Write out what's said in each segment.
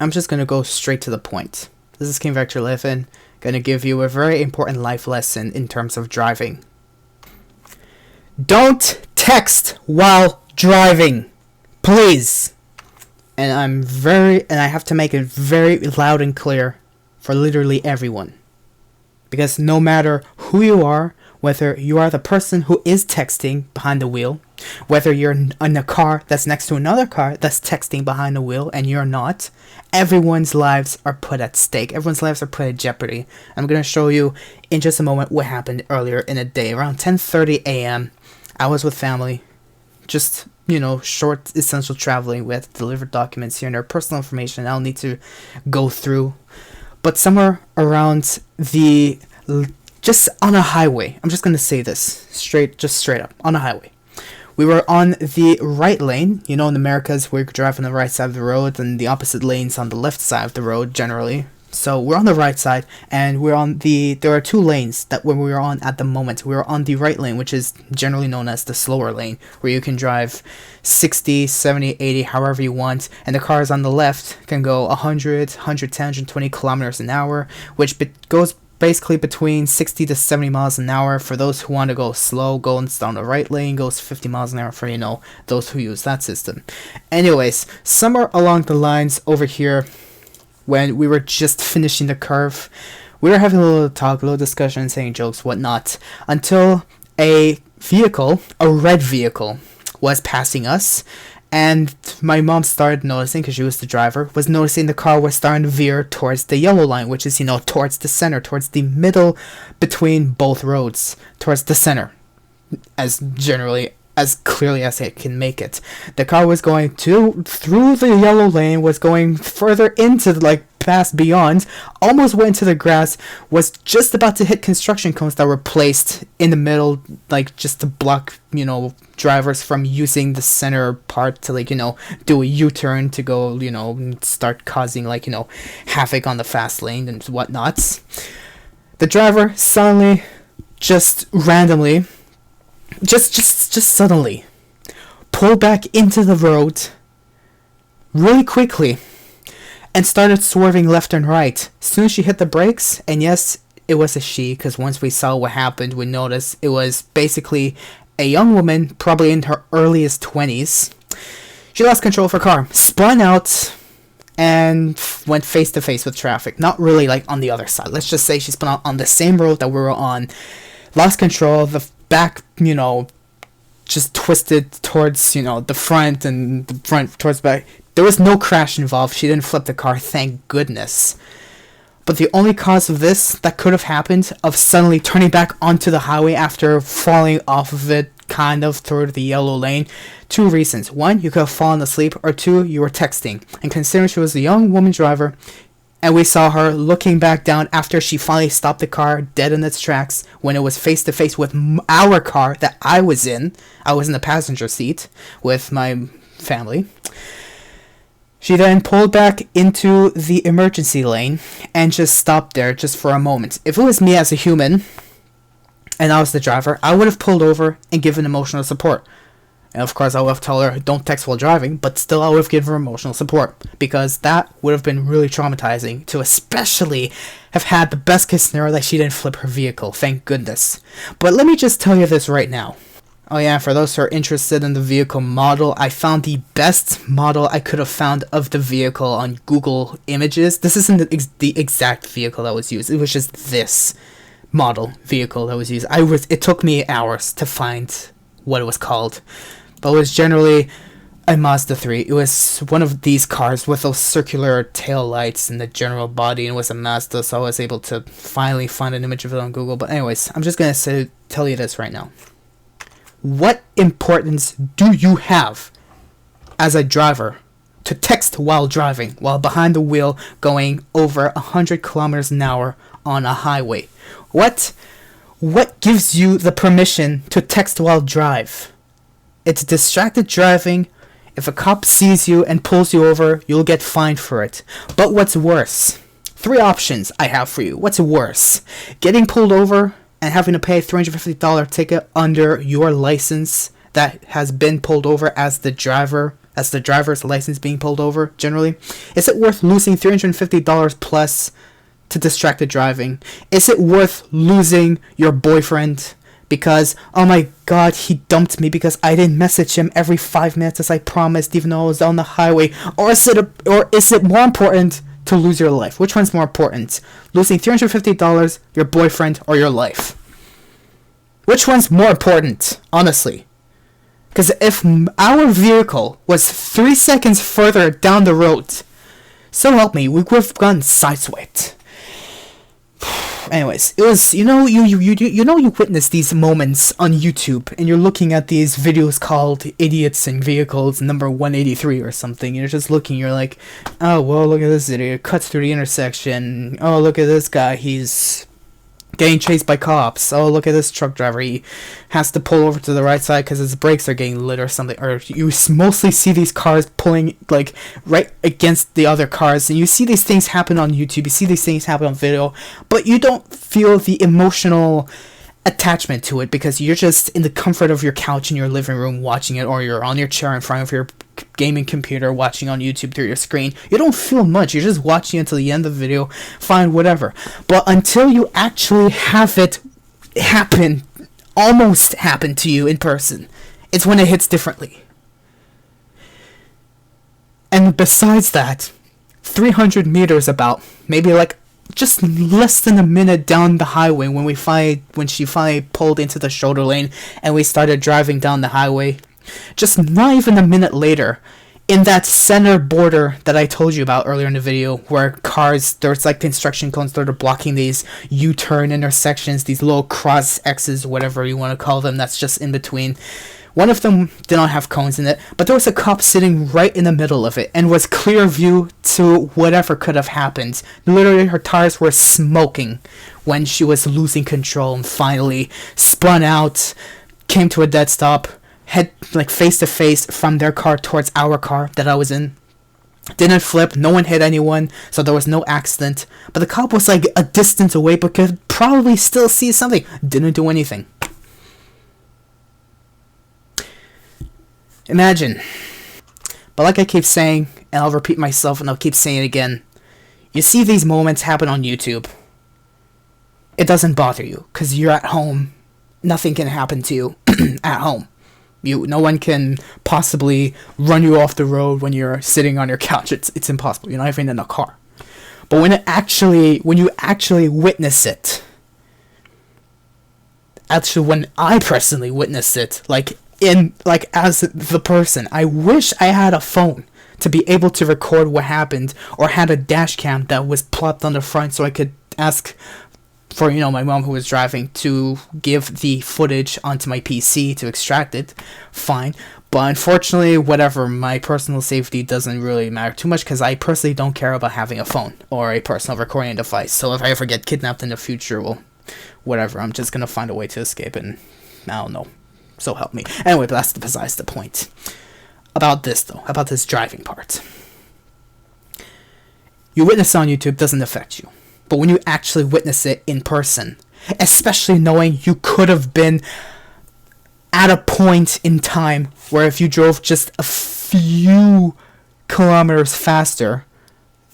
I'm just gonna go straight to the point. This is King Vector Living, gonna give you a very important life lesson in terms of driving. Don't text while driving, please. And I have to make it very loud and clear for literally everyone. Because no matter who you are, whether you are the person who is texting behind the wheel, whether you're in a car that's next to another car that's texting behind the wheel and you're not, everyone's lives are put at stake. Everyone's lives are put at jeopardy. I'm going to show you in just a moment what happened earlier in the day. Around 10:30 a.m., I was with family, just, short essential traveling with delivered documents here and there, personal information I'll need to go through. But somewhere around just on a highway, I'm just going to say this straight up, on a highway. We were on the right lane. In Americas, we drive on the right side of the road and the opposite lane's on the left side of the road generally. So we're on the right side, and there are two lanes that when we were on at the moment. We were on the right lane, which is generally known as the slower lane, where you can drive 60, 70, 80, however you want, and the cars on the left can go 100, 110, 120 kilometers an hour, which goes basically between 60 to 70 miles an hour. For those who want to go slow, going down the right lane goes 50 miles an hour for, those who use that system. Anyways, somewhere along the lines over here, when we were just finishing the curve, we were having a little talk, a little discussion, saying jokes, whatnot, until a red vehicle, was passing us, and my mom started noticing, because she was the driver, was noticing the car was starting to veer towards the yellow line, which is, towards the center, towards the middle between both roads, towards the center, as clearly as it can make it. The car was going through the yellow lane, was going further into, past beyond, almost went into the grass, was just about to hit construction cones that were placed in the middle, just to block, drivers from using the center part to, do a U-turn to go, start causing, havoc on the fast lane and whatnots. The driver suddenly, just randomly, just suddenly pulled back into the road really quickly and started swerving left and right. As soon as she hit the brakes, and yes, it was a she, because once we saw what happened, we noticed it was basically a young woman, probably in her earliest 20s. She lost control of her car, spun out, and went face to face with traffic. Not really on the other side. Let's just say she spun out on the same road that we were on, lost control, the back, just twisted towards, the front, and the front towards back. There was no crash involved. She didn't flip the car, thank goodness. But the only cause of this that could have happened, of suddenly turning back onto the highway after falling off of it, kind of through the yellow lane, two reasons. One, you could have fallen asleep, or two, you were texting. And considering she was a young woman driver, and we saw her looking back down after she finally stopped the car dead in its tracks when it was face to face with our car that I was in. I was in the passenger seat with my family. She then pulled back into the emergency lane and just stopped there just for a moment. If it was me as a human and I was the driver, I would have pulled over and given emotional support. And of course, I would have told her, don't text while driving, but still I would have given her emotional support, because that would have been really traumatizing to especially have had the best case scenario that she didn't flip her vehicle, thank goodness. But let me just tell you this right now. Oh yeah, for those who are interested in the vehicle model, I found the best model I could have found of the vehicle on Google Images. This isn't the exact vehicle that was used, it was just this model vehicle that was used. It took me hours to find what it was called. But it was generally a Mazda 3. It was one of these cars with those circular tail lights and the general body, and it was a Mazda, so I was able to finally find an image of it on Google. But anyways, I'm just going to tell you this right now. What importance do you have as a driver to text while driving, while behind the wheel going over 100 kilometers an hour on a highway? What gives you the permission to text while drive? It's distracted driving. If a cop sees you and pulls you over, you'll get fined for it. But what's worse? 3 options I have for you. What's worse? Getting pulled over and having to pay a $350 ticket under your license that has been pulled over as the driver as the driver's license being pulled over, generally? Is it worth losing $350 plus to distracted driving? Is it worth losing your boyfriend because, oh my god, he dumped me because I didn't message him every 5 minutes as I promised, even though I was on the highway? Or is it more important to lose your life? Which one's more important? Losing $350, your boyfriend, or your life? Which one's more important, honestly? Because if our vehicle was 3 seconds further down the road, so help me, we would have gotten sideswiped. Anyways, it was, you witness these moments on YouTube, and you're looking at these videos called Idiots in Vehicles number 183 or something, you're just looking, you're like, oh, well, look at this idiot, cuts through the intersection, oh, look at this guy, he's getting chased by cops, oh, look at this truck driver, he has to pull over to the right side because his brakes are getting lit or something, or you mostly see these cars pulling, like, right against the other cars, and you see these things happen on YouTube, you see these things happen on video, but you don't feel the emotional attachment to it because you're just in the comfort of your couch in your living room watching it, or you're on your chair in front of your gaming computer watching on YouTube through your screen. You don't feel much, you're just watching until the end of the video, fine, whatever. But until you actually have it happen, almost happen to you in person, it's when it hits differently. And besides that, 300 meters about, maybe like just less than a minute down the highway when she finally pulled into the shoulder lane and we started driving down the highway, just not even a minute later, in that center border that I told you about earlier in the video, where cars, there's like construction cones that are blocking these U-turn intersections, these little cross X's, whatever you want to call them, that's just in between. One of them did not have cones in it, but there was a cop sitting right in the middle of it, and was clear view to whatever could have happened. Literally, her tires were smoking when she was losing control and finally spun out, came to a dead stop, head like face to face from their car towards our car that I was in. Didn't flip, no one hit anyone, so there was no accident. But the cop was like a distance away, but could probably still see something. Didn't do anything. Imagine. But like I keep saying, and I'll repeat myself and I'll keep saying it again, you see these moments happen on YouTube. It doesn't bother you, because you're at home. Nothing can happen to you at home. No one can possibly run you off the road when you're sitting on your couch. It's impossible. You're not even in a car. But when you actually witness it, actually when I personally witnessed it, as the person, I wish I had a phone to be able to record what happened, or had a dash cam that was plopped on the front so I could ask for, my mom who was driving to give the footage onto my PC to extract it. Fine. But unfortunately, whatever, my personal safety doesn't really matter too much because I personally don't care about having a phone or a personal recording device. So if I ever get kidnapped in the future, well, whatever, I'm just gonna find a way to escape, and I don't know. So help me. Anyway, but that's besides the point. About this driving part. You witness it on YouTube doesn't affect you. But when you actually witness it in person, especially knowing you could have been at a point in time where if you drove just a few kilometers faster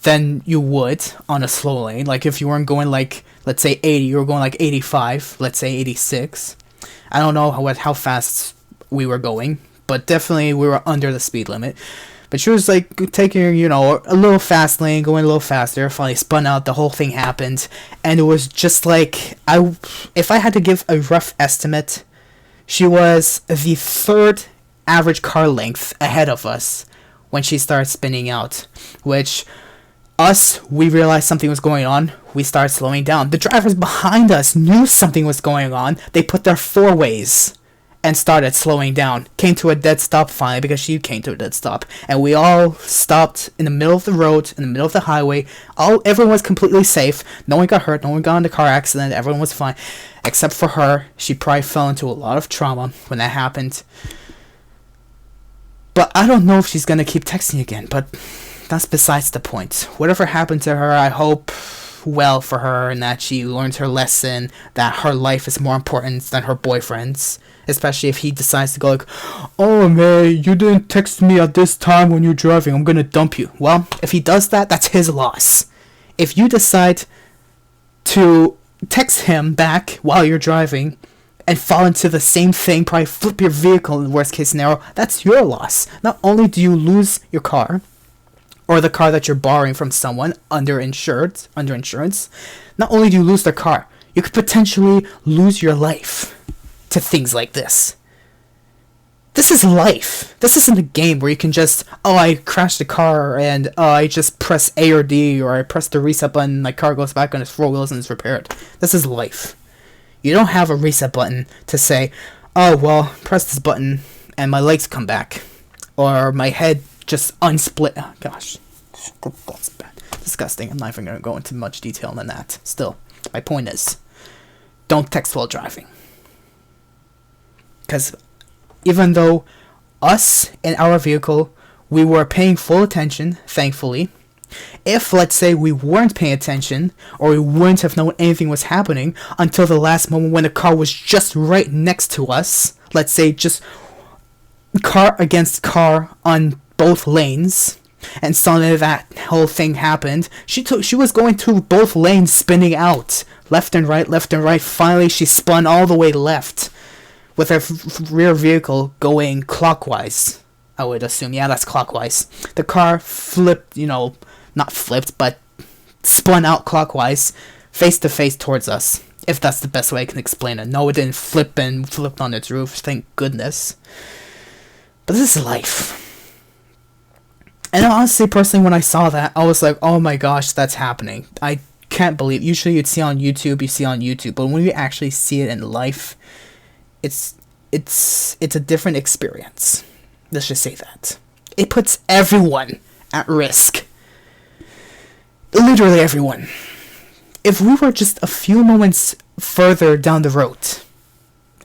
than you would on a slow lane, like if you weren't going like, let's say 80, you were going like 85, let's say 86. I don't know how fast we were going, but definitely we were under the speed limit. But she was like taking, a little fast lane, going a little faster, finally spun out, the whole thing happened, and it was just like, if I had to give a rough estimate, she was the third average car length ahead of us when she started spinning out, which we realized something was going on, we started slowing down. The drivers behind us knew something was going on, they put their four-ways and started slowing down. Came to a dead stop finally because she came to a dead stop. And we all stopped in the middle of the road, in the middle of the highway. Everyone was completely safe. No one got hurt. No one got in a car accident. Everyone was fine. Except for her. She probably fell into a lot of trauma when that happened. But I don't know if she's going to keep texting again. But that's besides the point. Whatever happened to her, I hope well for her and that she learned her lesson, that her life is more important than her boyfriend's. Especially if he decides to go like, oh man, you didn't text me at this time when you're driving, I'm gonna dump you. Well, if he does that, that's his loss. If you decide to text him back while you're driving and fall into the same thing, probably flip your vehicle in the worst case scenario, that's your loss. Not only do you lose your car, or the car that you're borrowing from someone under insurance, not only do you lose their car, you could potentially lose your life to things like this. This is life. This isn't a game where you can just, oh, I crashed the car and I just press A or D, or I press the reset button, my car goes back on its four wheels and it's repaired. This is life. You don't have a reset button to say, oh, well, press this button and my legs come back, or my head just unsplit. Oh, gosh, that's bad. Disgusting. I'm not even going to go into much detail on that. Still, my point is, don't text while driving. Because even though us in our vehicle, we were paying full attention, thankfully, if, let's say, we weren't paying attention, or we wouldn't have known anything was happening until the last moment when the car was just right next to us, let's say just car against car on both lanes, and suddenly that whole thing happened, she was going through both lanes spinning out, left and right, finally she spun all the way left, with her rear vehicle going clockwise, I would assume. Yeah, that's clockwise. The car flipped, not flipped, but spun out clockwise, face to face towards us, if that's the best way I can explain it. No, it didn't flip and flipped on its roof, thank goodness. But this is life. And honestly, personally, when I saw that, I was like, oh my gosh, that's happening. I can't believe. Usually you see on YouTube, but when you actually see it in life, it's a different experience. Let's just say that. It puts everyone at risk. Literally everyone. If we were just a few moments further down the road,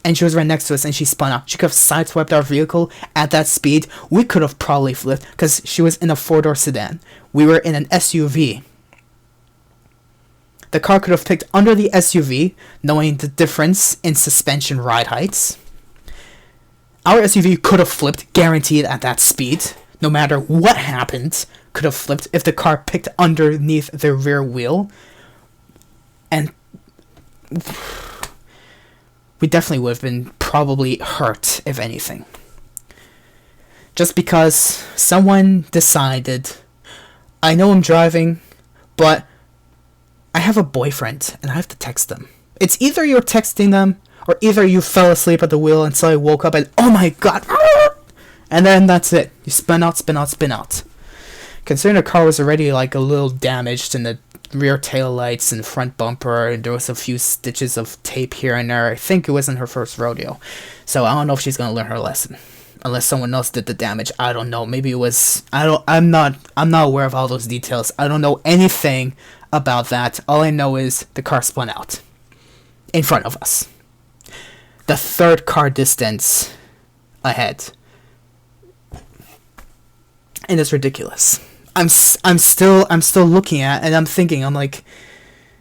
and she was right next to us and she spun out, she could have sideswiped our vehicle at that speed. We could have probably flipped, because she was in a 4-door sedan. We were in an SUV. The car could have picked under the SUV, knowing the difference in suspension ride heights. Our SUV could have flipped, guaranteed, at that speed. No matter what happened, could have flipped if the car picked underneath the rear wheel. And we definitely would have been probably hurt, if anything. Just because someone decided, I know I'm driving, but I have a boyfriend, and I have to text them. It's either you're texting them, or either you fell asleep at the wheel and suddenly woke up and, oh my god, and then that's it. You spin out. Considering the car was already like a little damaged in the rear tail lights and front bumper, and there was a few stitches of tape here and there, I think it wasn't her first rodeo. So I don't know if she's going to learn her lesson. Unless someone else did the damage, I don't know. Maybe it was, I'm not aware of all those details. I don't know anything about that. All I know is the car spun out in front of us. The third car distance ahead. And it's ridiculous. I'm still looking at, and I'm thinking, I'm like,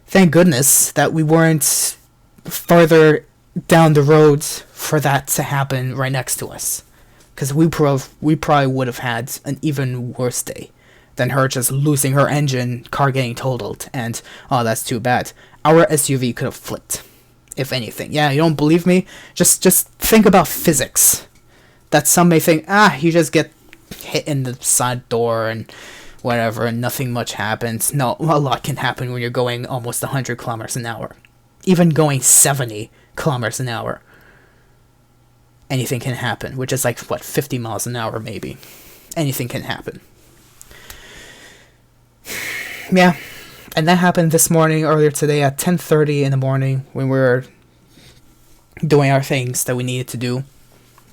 thank goodness that we weren't further down the road for that to happen right next to us. Because we probably would have had an even worse day than her just losing her engine, car getting totaled, and, oh, that's too bad. Our SUV could have flipped, if anything. Yeah, you don't believe me? Just think about physics. That some may think, you just get hit in the side door and whatever, and nothing much happens. No, a lot can happen when you're going almost 100 kilometers an hour. Even going 70 kilometers an hour. Anything can happen, which is like, 50 miles an hour maybe. Anything can happen. Yeah, and that happened this morning, earlier today at 10:30 in the morning, when we were doing our things that we needed to do.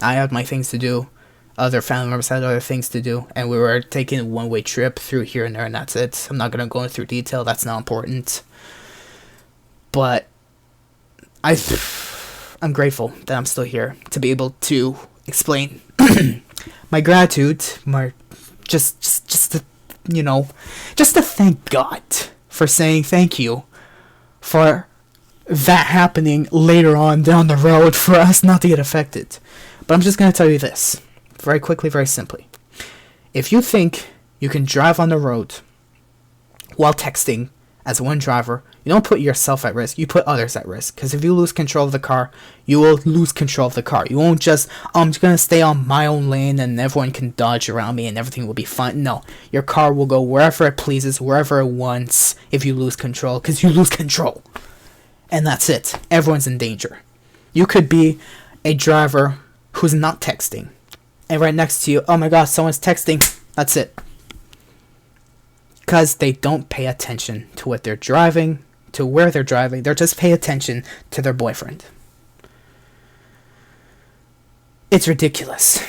I had my things to do. Other family members had other things to do, and we were taking a one-way trip through here and there, and that's it. I'm not going to go into detail, that's not important. But I'm grateful that I'm still here to be able to explain my gratitude, my just to thank God for saying thank you for that happening later on down the road for us not to get affected. But I'm just going to tell you this, very quickly, very simply. If you think you can drive on the road while texting as one driver, you don't put yourself at risk, you put others at risk. Because if you lose control of the car, you will lose control of the car. You won't just, I'm just going to stay on my own lane and everyone can dodge around me and everything will be fine. No, your car will go wherever it pleases, wherever it wants if you lose control, because you lose control. And that's it. Everyone's in danger. You could be a driver who's not texting, and right next to you, oh my gosh, someone's texting. That's it. Because they don't pay attention to what they're driving, to where they're driving. They're just pay attention to their boyfriend. It's ridiculous.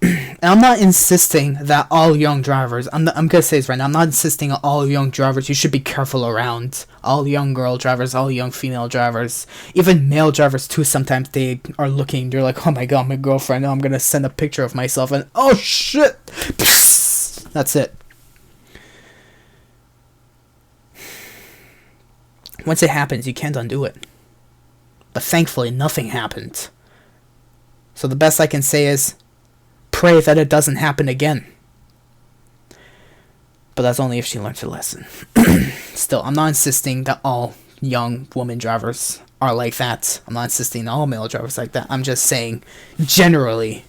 And I'm not insisting that all young drivers, I'm gonna say this right now, I'm not insisting on all young drivers, you should be careful around all young girl drivers, all young female drivers, even male drivers too. Sometimes they are looking, they're like, oh my god, my girlfriend, I'm gonna send a picture of myself, and oh shit, that's it. Once it happens, you can't undo it. But thankfully, nothing happened. So the best I can say is, pray that it doesn't happen again. But that's only if she learns her lesson. Still, I'm not insisting that all young woman drivers are like that. I'm not insisting that all male drivers are like that. I'm just saying, generally,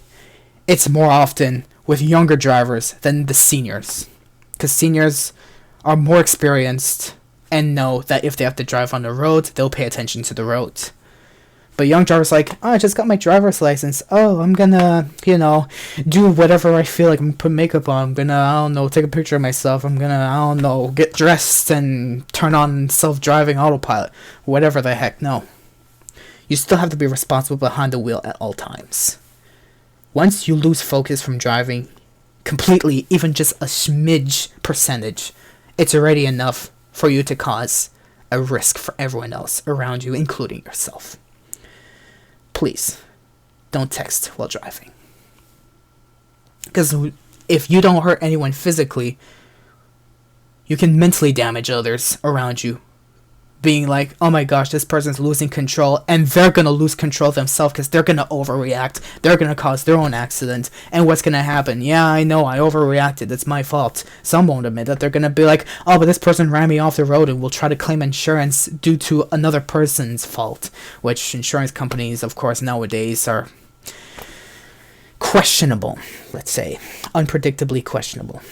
it's more often with younger drivers than the seniors. Because seniors are more experienced and know that if they have to drive on the road, they'll pay attention to the road. But young drivers like, oh, I just got my driver's license. Oh, I'm gonna, do whatever I feel like. I'm gonna put makeup on. I'm gonna, I don't know, take a picture of myself. I'm gonna, I don't know, get dressed and turn on self-driving autopilot. Whatever the heck, no. You still have to be responsible behind the wheel at all times. Once you lose focus from driving completely, even just a smidge percentage, it's already enough for you to cause a risk for everyone else around you, including yourself. Please, don't text while driving. Because if you don't hurt anyone physically, you can mentally damage others around you. Being like, oh my gosh, this person's losing control, and they're going to lose control themselves because they're going to overreact. They're going to cause their own accident. And what's going to happen? Yeah, I know, I overreacted. It's my fault. Some won't admit that. They're going to be like, oh, but this person ran me off the road, and will try to claim insurance due to another person's fault. Which insurance companies, of course, nowadays are questionable, let's say. Unpredictably questionable.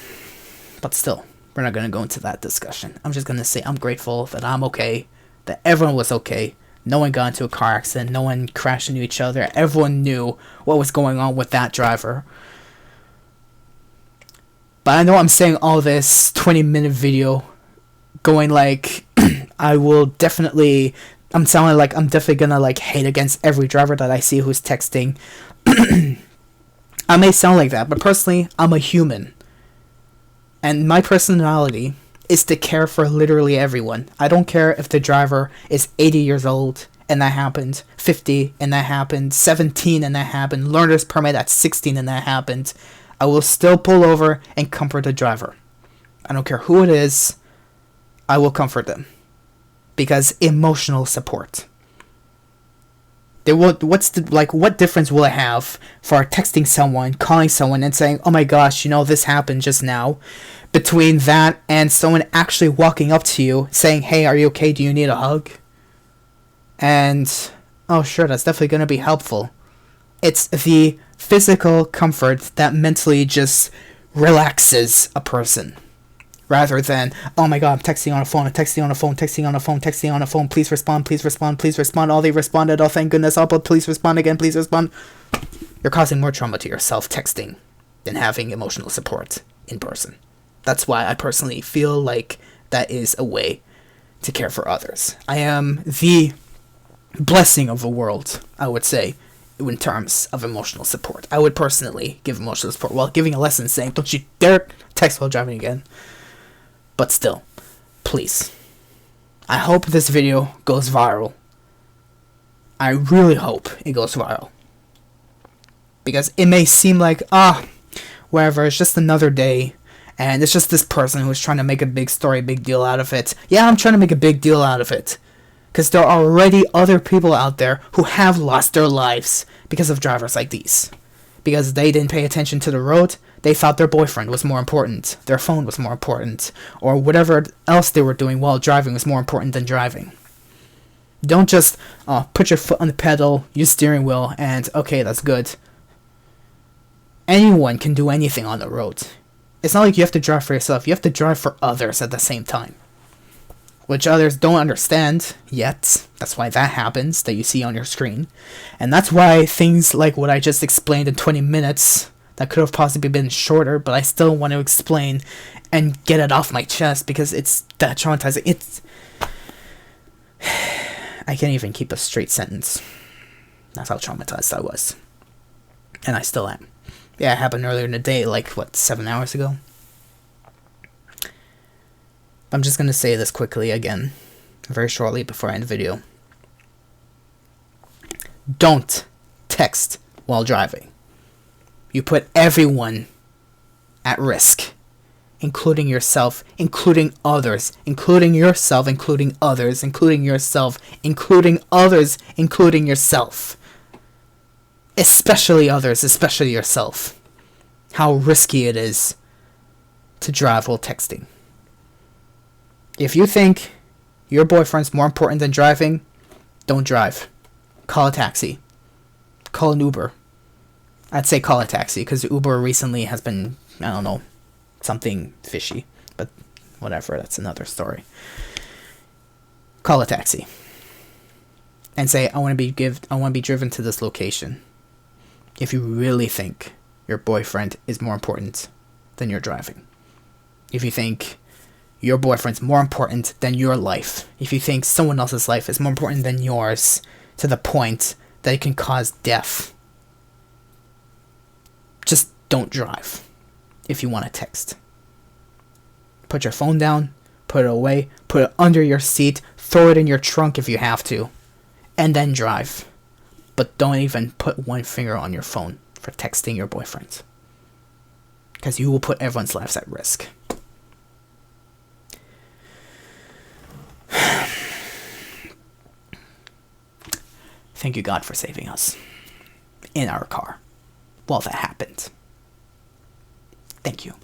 But still. We're not going to go into that discussion. I'm just going to say I'm grateful that I'm okay, that everyone was okay. No one got into a car accident. No one crashed into each other. Everyone knew what was going on with that driver. But I know I'm saying all this 20-minute video going like, I'm definitely going to hate against every driver that I see who's texting. I may sound like that, but personally, I'm a human. And my personality is to care for literally everyone. I don't care if the driver is 80 years old and that happened, 50 and that happened, 17 and that happened, learner's permit at 16 and that happened. I will still pull over and comfort the driver. I don't care who it is, I will comfort them. Because emotional support. What difference will it have for texting someone, calling someone, and saying, oh my gosh, this happened just now, between that and someone actually walking up to you saying, hey, are you okay? Do you need a hug? And, oh sure, that's definitely going to be helpful. It's the physical comfort that mentally just relaxes a person. Rather than, oh my god, I'm texting on a phone, please respond, oh, they responded, oh, thank goodness, oh, but please respond again, please respond. You're causing more trauma to yourself texting than having emotional support in person. That's why I personally feel like that is a way to care for others. I am the blessing of the world, I would say, in terms of emotional support. I would personally give emotional support while giving a lesson saying, don't you dare text while driving again. But still, please, I hope this video goes viral. I really hope it goes viral. Because it may seem like, whatever, it's just another day, And it's just this person who's trying to make a big story, big deal out of it. Yeah, I'm trying to make a big deal out of it. Because there are already other people out there who have lost their lives because of drivers like these. Because they didn't pay attention to the road, they thought their boyfriend was more important, their phone was more important, or whatever else they were doing while driving was more important than driving. Don't just put your foot on the pedal, use steering wheel, and okay, that's good. Anyone can do anything on the road. It's not like you have to drive for yourself, you have to drive for others at the same time. Which others don't understand yet. That's why that happens, that you see on your screen. And that's why things like what I just explained in 20 minutes, that could have possibly been shorter, but I still want to explain and get it off my chest because it's that traumatizing. I can't even keep a straight sentence. That's how traumatized I was. And I still am. Yeah, it happened earlier in the day, like, 7 hours ago? I'm just going to say this quickly again, very shortly before I end the video. Don't text while driving. You put everyone at risk, including yourself, including others, including yourself, including others, including yourself, including others, including yourself. Especially others, especially yourself. How risky it is to drive while texting. If you think your boyfriend's more important than driving, don't drive. Call a taxi. Call an Uber. I'd say call a taxi, because Uber recently has been, I don't know, something fishy. But whatever, that's another story. Call a taxi. And say, I want to be driven to this location. If you really think your boyfriend is more important than your driving. If you think your boyfriend's more important than your life. If you think someone else's life is more important than yours to the point that it can cause death, just don't drive if you want to text. Put your phone down, put it away, put it under your seat, throw it in your trunk if you have to, and then drive. But don't even put one finger on your phone for texting your boyfriend, because you will put everyone's lives at risk. Thank you, God, for saving us in our car while that happened. Thank you.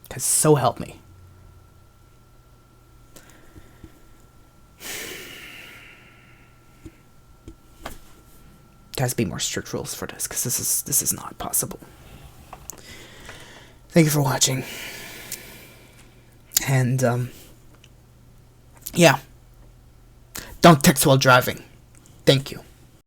Because so help me. There has to be more strict rules for this, because this is not possible. Thank you for watching. And, yeah. Don't text while driving. Thank you.